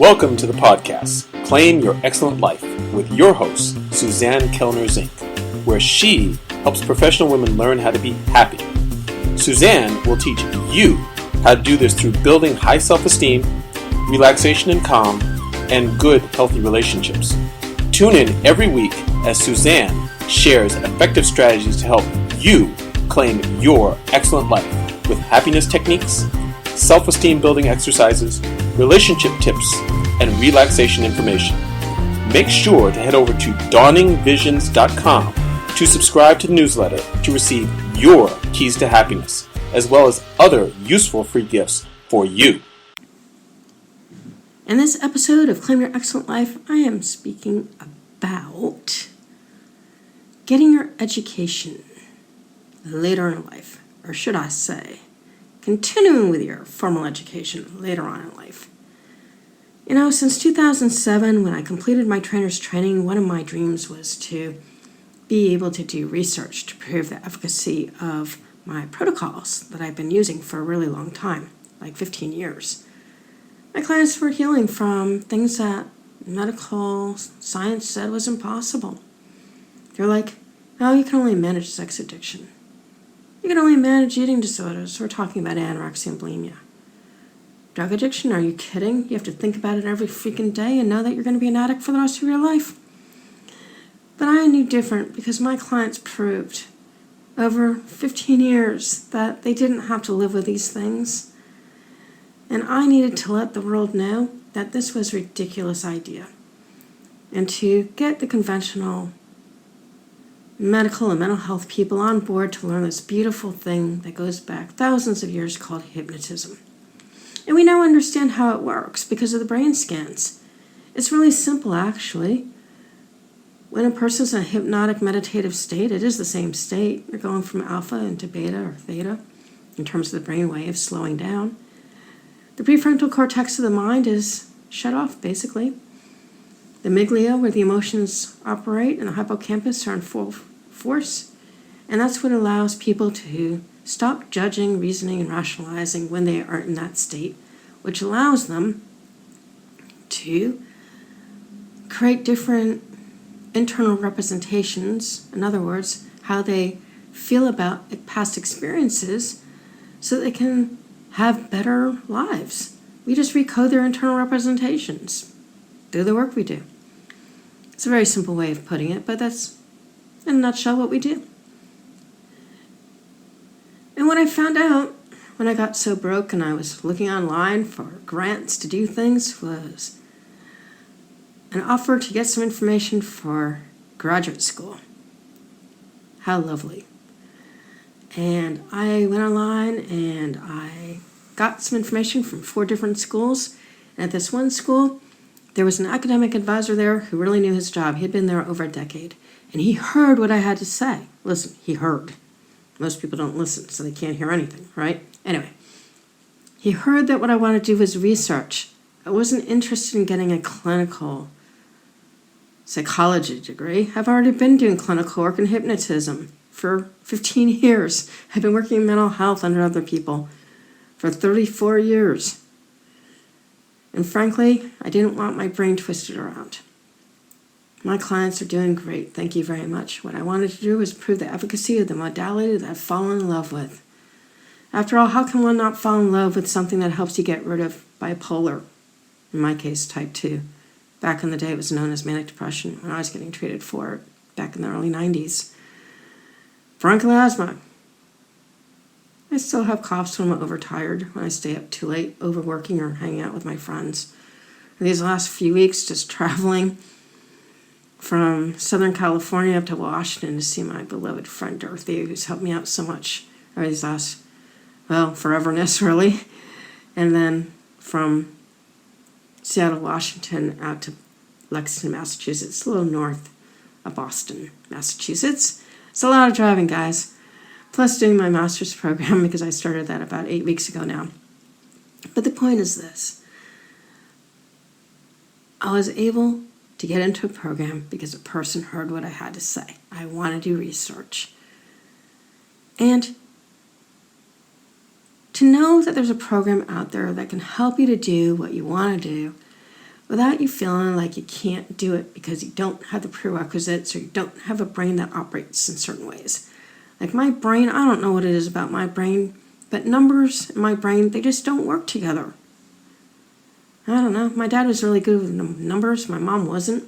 Welcome to the podcast, Claim Your Excellent Life, with your host, Suzanne Kellner-Zinck, where she helps professional women learn how to be happy. Suzanne will teach you how to do this through building high self-esteem, relaxation and calm, and good, healthy relationships. Tune in every week as Suzanne shares effective strategies to help you claim your excellent life with happiness techniques, self-esteem building exercises, relationship tips, and relaxation information. Make sure to head over to dawningvisions.com to subscribe to the newsletter to receive your keys to happiness, as well as other useful free gifts for you. In this episode of Claim Your Excellent Life, I am speaking about getting your education later in life, or should I say, continuing with your formal education later on in life. You know, since 2007, when I completed my trainer's training, one of my dreams was to be able to do research to prove the efficacy of my protocols that I've been using for a really long time, like 15 years. My clients were healing from things that medical science said was impossible. They're like, oh, you can only manage sex addiction. You can only manage eating disorders. We're talking about anorexia and bulimia. Drug addiction? Are you kidding? You have to think about it every freaking day and know that you're going to be an addict for the rest of your life. But I knew different because my clients proved over 15 years that they didn't have to live with these things. And I needed to let the world know that this was a ridiculous idea. And to get the conventional medical and mental health people on board to learn this beautiful thing that goes back thousands of years called hypnotism. And we now understand how it works because of the brain scans. It's really simple, actually. When a person's in a hypnotic meditative state, it is the same state. You're going from alpha into beta or theta in terms of the brain waves slowing down. The prefrontal cortex of the mind is shut off, basically. The amygdala, where the emotions operate, and the hippocampus are in full force. And that's what allows people to stop judging, reasoning, and rationalizing when they are in that state, which allows them to create different internal representations, in other words, how they feel about past experiences so they can have better lives. We just recode their internal representations. Do the work we do. It's a very simple way of putting it, but that's, in a nutshell, what we do. And what I found out when I got so broke and I was looking online for grants to do things was an offer to get some information for graduate school. How lovely. And I went online and I got some information from 4 different schools. And at this one school, there was an academic advisor there who really knew his job. He had been there over a decade. And he heard what I had to say. Listen, he heard. Most people don't listen, so they can't hear anything, right? Anyway, he heard that what I wanted to do was research. I wasn't interested in getting a clinical psychology degree. I've already been doing clinical work in hypnotism for 15 years. I've been working in mental health under other people for 34 years. And frankly, I didn't want my brain twisted around. My clients are doing great, thank you very much. What I wanted to do was prove the efficacy of the modality that I've fallen in love with. After all, how can one not fall in love with something that helps you get rid of bipolar? In my case, type 2. Back in the day, it was known as manic depression when I was getting treated for it back in the early 90s. Bronchial asthma. I still have coughs when I'm overtired, when I stay up too late, overworking or hanging out with my friends. These last few weeks, just traveling from Southern California up to Washington to see my beloved friend Dorothy, who's helped me out so much over these last, foreverness, really. And then from Seattle, Washington, out to Lexington, Massachusetts, a little north of Boston, Massachusetts. It's a lot of driving, guys. Plus doing my master's program because I started that about 8 weeks ago now. But the point is this. I was able to get into a program because a person heard what I had to say. I want to do research. And to know that there's a program out there that can help you to do what you want to do without you feeling like you can't do it because you don't have the prerequisites or you don't have a brain that operates in certain ways. Like my brain, I don't know what it is about my brain, but numbers in my brain, they just don't work together. I don't know. My dad was really good with numbers. My mom wasn't.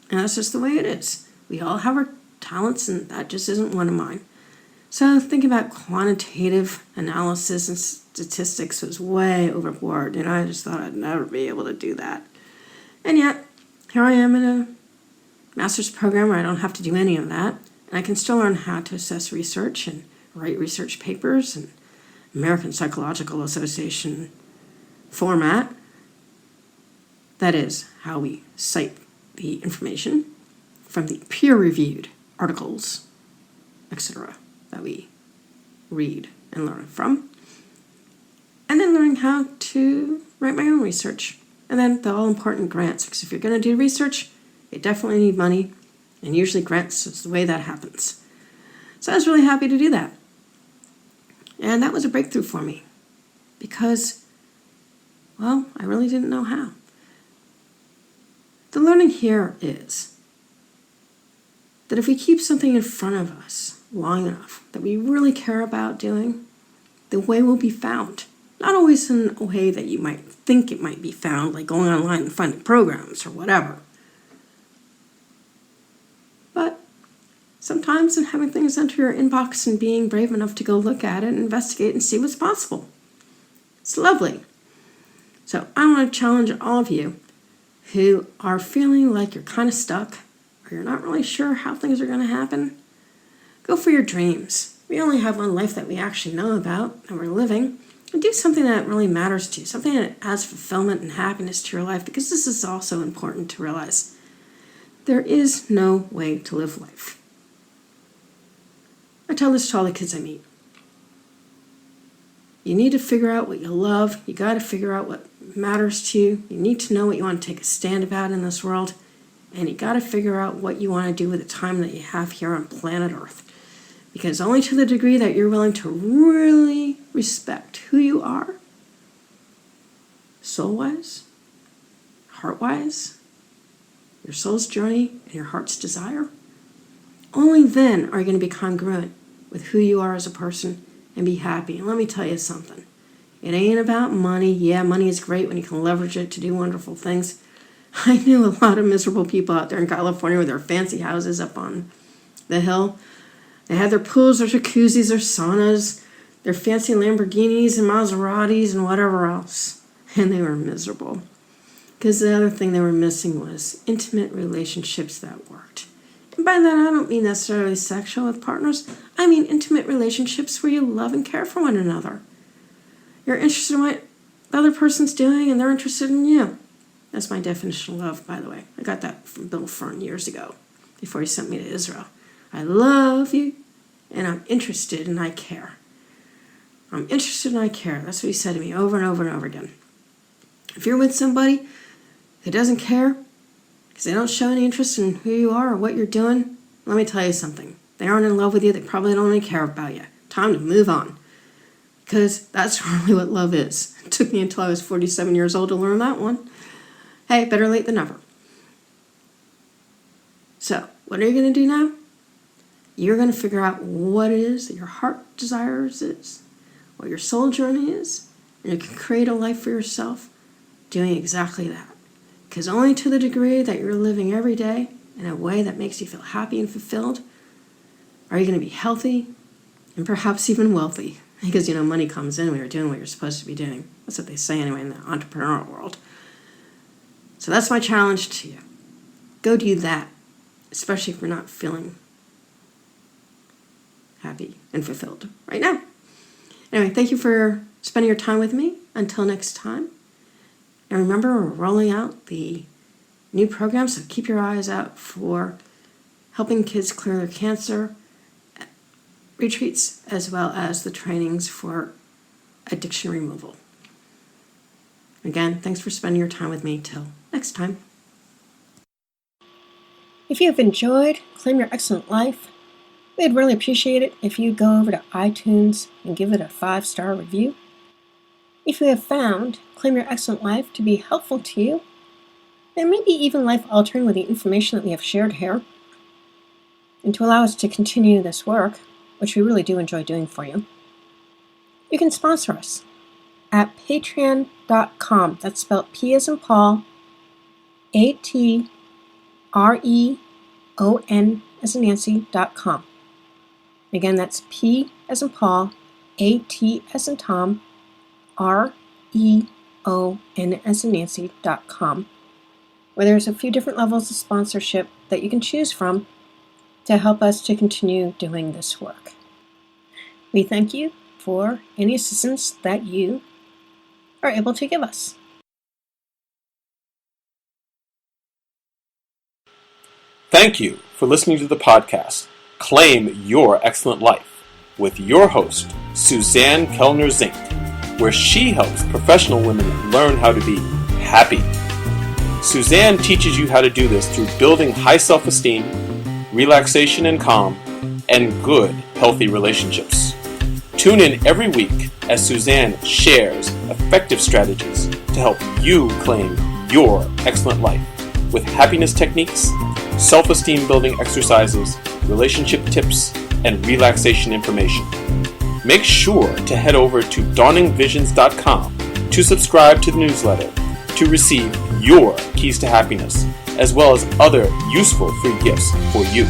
And that's just the way it is. We all have our talents, and that just isn't one of mine. So thinking about quantitative analysis and statistics was way overboard, and I just thought I'd never be able to do that. And yet, here I am in a master's program where I don't have to do any of that, and I can still learn how to assess research and write research papers in American Psychological Association format. That is how we cite the information from the peer-reviewed articles, etc., that we read and learn from. And then learning how to write my own research. And then the all-important grants, because if you're going to do research, you definitely need money, and usually grants is the way that happens. So I was really happy to do that. And that was a breakthrough for me because, well, I really didn't know how. The learning here is that if we keep something in front of us long enough that we really care about doing, the way will be found. Not always in a way that you might think it might be found, like going online and finding programs or whatever. But sometimes in having things enter your inbox and being brave enough to go look at it and investigate and see what's possible. It's lovely. So I want to challenge all of you who are feeling like you're kind of stuck or you're not really sure how things are going to happen. Go for your dreams. We only have one life that we actually know about and we're living. And do something that really matters to you, something that adds fulfillment and happiness to your life, because this is also important to realize. There is no way to live life. I tell this to all the kids I meet. You need to figure out what you love. You got to figure out what matters to you. You need to know what you want to take a stand about in this world. And you got to figure out what you want to do with the time that you have here on planet Earth. Because only to the degree that you're willing to really respect who you are, soul-wise, heart-wise, your soul's journey and your heart's desire, only then are you going to be congruent with who you are as a person and be happy. And let me tell you something. It ain't about money. Yeah, money is great when you can leverage it to do wonderful things. I knew a lot of miserable people out there in California with their fancy houses up on the hill. They had their pools, their jacuzzis, their saunas, their fancy Lamborghinis and Maseratis and whatever else. And they were miserable. Because the other thing they were missing was intimate relationships that worked. And by that, I don't mean necessarily sexual with partners. I mean intimate relationships where you love and care for one another. You're interested in what the other person's doing and they're interested in you. That's my definition of love, by the way. I got that from Bill Fern years ago, before he sent me to Israel. I love you, and I'm interested and I care. I'm interested and I care. That's what he said to me over and over and over again. If you're with somebody who doesn't care, because they don't show any interest in who you are or what you're doing, let me tell you something. They aren't in love with you. They probably don't even care about you. Time to move on. Because that's really what love is. It took me until I was 47 years old to learn that one. Hey, better late than never. So, what are you going to do now? You're going to figure out what it is that your heart desires is, what your soul journey is, and you can create a life for yourself doing exactly that. Because only to the degree that you're living every day in a way that makes you feel happy and fulfilled, are you going to be healthy and perhaps even wealthy. Because, money comes in when you're doing what you're supposed to be doing. That's what they say anyway in the entrepreneurial world. So that's my challenge to you. Go do that, especially if you're not feeling happy and fulfilled right now. Anyway, thank you for spending your time with me. Until next time. And remember, we're rolling out the new program, so keep your eyes out for helping kids clear their cancer retreats, as well as the trainings for addiction removal. Again, thanks for spending your time with me. Till next time. If you have enjoyed Claim Your Excellent Life, we'd really appreciate it if you go over to iTunes and give it a 5-star review. If you have found Claim Your Excellent Life to be helpful to you, and maybe even life-altering with the information that we have shared here. And to allow us to continue this work, which we really do enjoy doing for you, you can sponsor us at patreon.com. That's spelled P as in Paul, ATREON as in Nancy.com. Again, that's P as in Paul, AT as in Tom, REON as in Nancy.com, where there's a few different levels of sponsorship that you can choose from to help us to continue doing this work. We thank you for any assistance that you are able to give us. Thank you for listening to the podcast, Claim Your Excellent Life, with your host, Suzanne Kellner-Zinck, where she helps professional women learn how to be happy. Suzanne teaches you how to do this through building high self-esteem, relaxation and calm, and good, healthy relationships. Tune in every week as Suzanne shares effective strategies to help you claim your excellent life with happiness techniques, self-esteem building exercises, relationship tips, and relaxation information. Make sure to head over to dawningvisions.com to subscribe to the newsletter to receive your keys to happiness, as well as other useful free gifts for you.